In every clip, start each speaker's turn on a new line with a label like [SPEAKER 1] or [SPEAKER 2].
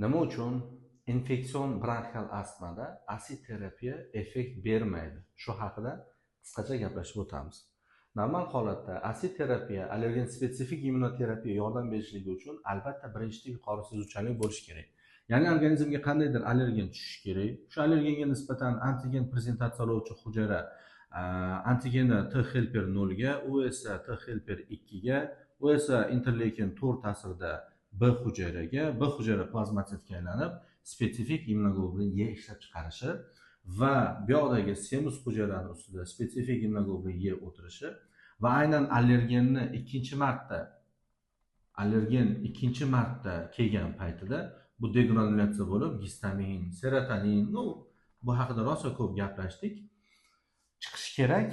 [SPEAKER 1] Nima uchun infeksion bronxial astmada asid terapiya effekt bermaydi? Shu haqida qisqacha gaplashib o'tamiz. Normal holatda asid terapiya allergen spetsifik immunoterapiya yordam berishligi uchun albatta birinchi tip yuqori sezuvchanlik bo'lishi kerak. Ya'ni organizmga qandaydir allergen tushishi kerak. Shu allergenga nisbatan antigen prezentatsiyalovchi hujayra antigeni T helper 0 ga, u esa T helper 2 ga, u esa interleykin 4 ta'sirida B hujayraga, B hujayra plazmatitga aylanib, spetsifik immunoglobulin E ishlab chiqarishi va bu yoqdagi semus hujayralari ustida spetsifik immunoglobulin E o'tirishi va aynan allergen ikkinchi marta kelgan paytida bu degranulyatsiya bo'lib, gistamin, serotonin, bu haqida rosa ko'p gaplashdik. Chiqishi kerak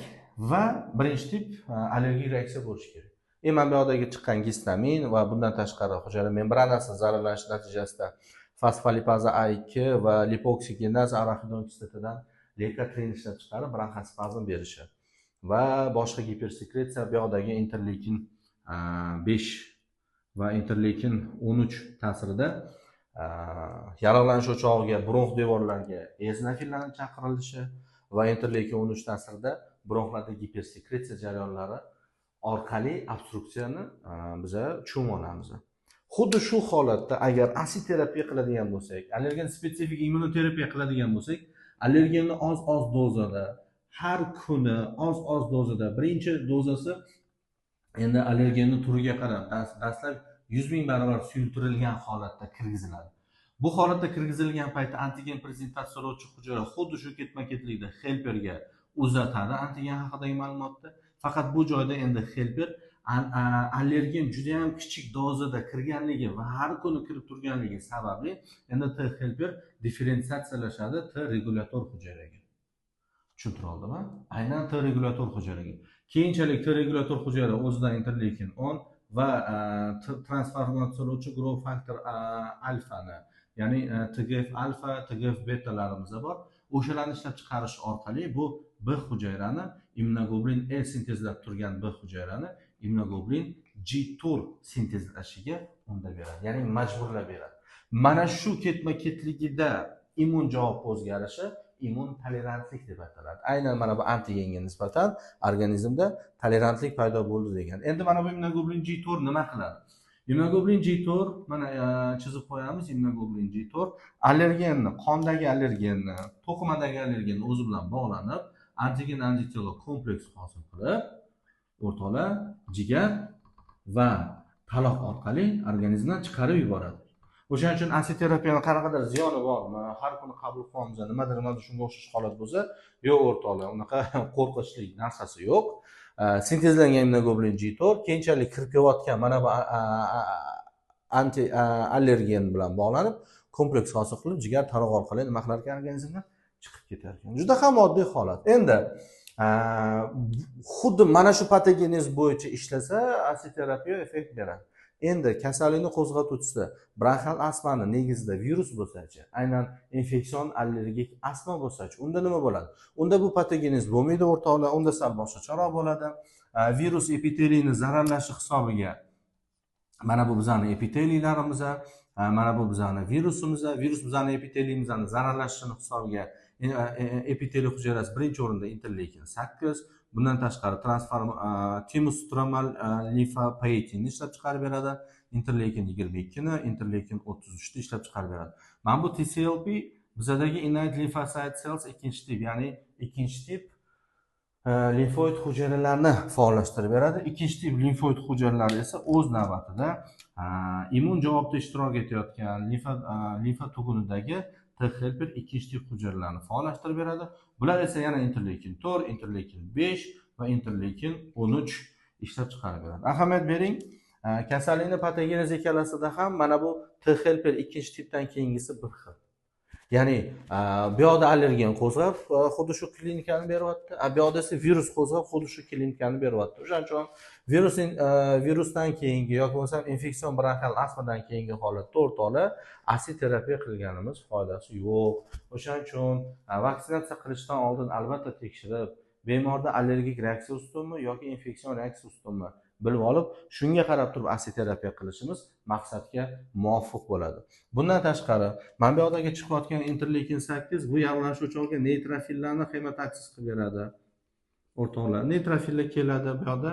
[SPEAKER 1] va birinchi tip allergik reaksiya bo'lishi kerak. Mana bu yoqdagi chiqqan gistamin va bundan tashqari hujayra membranasi zararlanishi natijasida fosfolipaza A2 va lipoksigenaza arachidon kislotasidan leykotrien ishlab chiqarib bronxospazm berishi va boshqa gipersekretsiya bu yoqdagi interleykin 5 va interleykin 13 ta'sirida yaralanish o'chog'iga bronx devorlariga eozinofillarning chaqirilishi va interleykin 13 ta'sirida bronxlarda gipersekretsiya jarayonlari orqali obstruksiyani biz tushunib olamiz. Xuddi shu holatda agar asid terapiya qiladigan bo'lsak, allergen spetsifik immunoterapiya qiladigan bo'lsak, allergenni oz-oz dozada, har kuni oz-oz dozada, birinchi dozasi endi allergenni turiga qarab dastlab 100 ming barobar suyultirilgan holatda kirgiziladi. Bu holatda kirgizilgan paytda antigen prezentatsiyalovchi hujayra xuddi shu ketma-ketlikda helperga uzatadi antigen haqidagi ma'lumotni. Faqat bu joyda endi helper allergen juda ham kichik dozada kirganligi va har kuni kirib turganligi sababli endi T helper differensiatsiyalashadi T regulator hujayraga. Tushuntira oldimmi? Aynan T regulator hujayraga. Keyinchalik T regulator hujayra o'zidan interleykin 10 va transformatsiyalovchi growth factor alfani, ya'ni TGF alfa, TGF betalarimiz bor. O'shalarni ishlab chiqarish orqali bu B hujayrani immunoglobulin E sintezlab turgan B hujayrani immunoglobulin G2 sintezlashiga undab beradi, ya'ni majburlab beradi. Mana shu ketma-ketligida immun javob o'zgarishi immun tolerantlik deb ataladi. Aynan mana bu antigenga nisbatan organizmda tolerantlik paydo bo'ldi degan. Endi mana bu immunoglobulin G4 nima qiladi? Immunoglobulin G4 mana chizib qo'yamiz. Immunoglobulin G4 allergenni, qondagi allergenni, to'qimadagi allergenni o'zi bilan bog'lanib, antigen antitelo kompleks hosil qilib, o'rtoqlar, jigar va taloq orqali organizmdan chiqarib yuboradi. O'shaning uchun asid terapiyani qanaqadir ziyoni bormi? Har kuni qabul qilamiz, nimadir shunga o'xshash holat bo'lsa, yo'q o'rtoqlar, unaqa qo'rqinchli narsasi yo'q. Sintezlangan immunoglobulin G4 keyinchalik kirib kelayotgan mana bu anti allergen bilan bog'lanib, kompleks hosil qilib, jigar taloq orqali nima qilar ekan organizmdan chiqib ketar ekan. Juda ham oddiy holat. Endi xuddi mana shu patogenez bo'yicha ishlasa, asid terapiya effekt beradi. Endi kasallikni qo'zg'atuvchisi bronxial astmani negizida virus bo'lsa-chi, aynan infeksion allergik astma bo'lsa-chi, unda nima bo'ladi? Unda bu patogenez bo'lmaydi o'rtoqlar, unda sal boshqacharoq bo'ladi. Virus epiteliyni zararlashi hisobiga mana bu bizning epiteliylarimiz, mana bu bizning virusimiz, virus bizning epiteliyimizni zararlashini hisobiga epiteliy hujayrasi birinchi o'rinda interleykin 8, bundan tashqari timus stromal limfopoetinni ishlab chiqarib beradi, interleykin 22 ni, interleykin 33 ni ishlab chiqarib beradi. Mana bu TSLP bizdagi innate lymphocyte cells ikkinchi tip, ya'ni ikkinchi tip limfoid hujayralarni faollashtirib beradi. Ikkinchi tip limfoid hujayralar esa o'z navbatida immun javobda ishtirok etayotgan limfa tugunidagi T helper ikkinchi tip hujayralarni faollashtirib beradi. Bular esa yana interleykin 4, interleykin 5 va interleykin 13 ishlab chiqarib beradi. Ahamiyat bering, kasallikni patogenez ekalasida ham mana bu T helper ikkinchi tipdan keyingisi bir xil. Ya'ni bu yoqda allergen qo'zg'ab xuddi shu klinikani beryapti, bu yoqda esa virus qo'zg'ab xuddi shu klinikani beryapti. O'shaning uchun virusdan keyingi yoki bo'lmasa infeksion bronxial astmadan keyingi holatda o'rtoqlar asid terapiya qilganimiz foydasi yo'q. O'shaning uchun vaksinatsiya qilishdan oldin albatta tekshirib, bemorda allergik reaksiya ustunmi yoki infeksion reaksiya ustunmi, bilib olib, shunga qarab turib aksiyoterapiya qilishimiz maqsadga muvofiq bo'ladi. Bundan tashqari, mana bu yoqdagi chiqayotgan interleykin 8 bu yog'lanishuvchi neytrofillarni xemotaksis qilib beradi. O'rtoqlar, neytrofillar keladi bu yoqda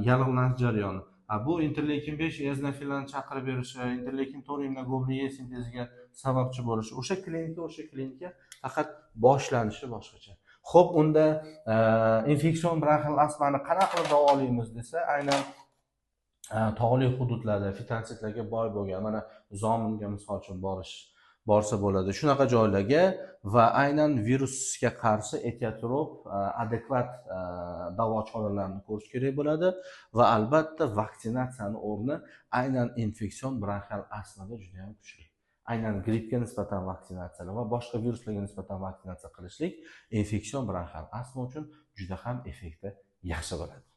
[SPEAKER 1] yallig'lanish jarayoni. Bu interleykin 5 eozinofillarni chaqirib berishi, interleykin 4 immunoglobulin E sinteziga sababchi bo'lishi. O'sha klinika faqat boshlanishi boshqacha. Xo'p, unda infeksion bronxial astmani qanaqa qilib davolaymiz desa, aynan tog'li hududlarda fitonsitlarga boy bo'lgan, mana Zominga misol uchun borsa bo'ladi. Shunaqa joylarga va aynan virusga qarshi etiyotrop adekvat davo choralarini ko'rish kerak bo'ladi va albatta vaksinatsiyani o'rni aynan infeksion bronxial astmada juda ham kuchli. Aynan grippga nisbatan vaksinatsiyalar va boshqa viruslarga nisbatan vaksinatsiya qilishlik infeksion bronxial astma uchun juda ham effekti yaxshi bo'ladi.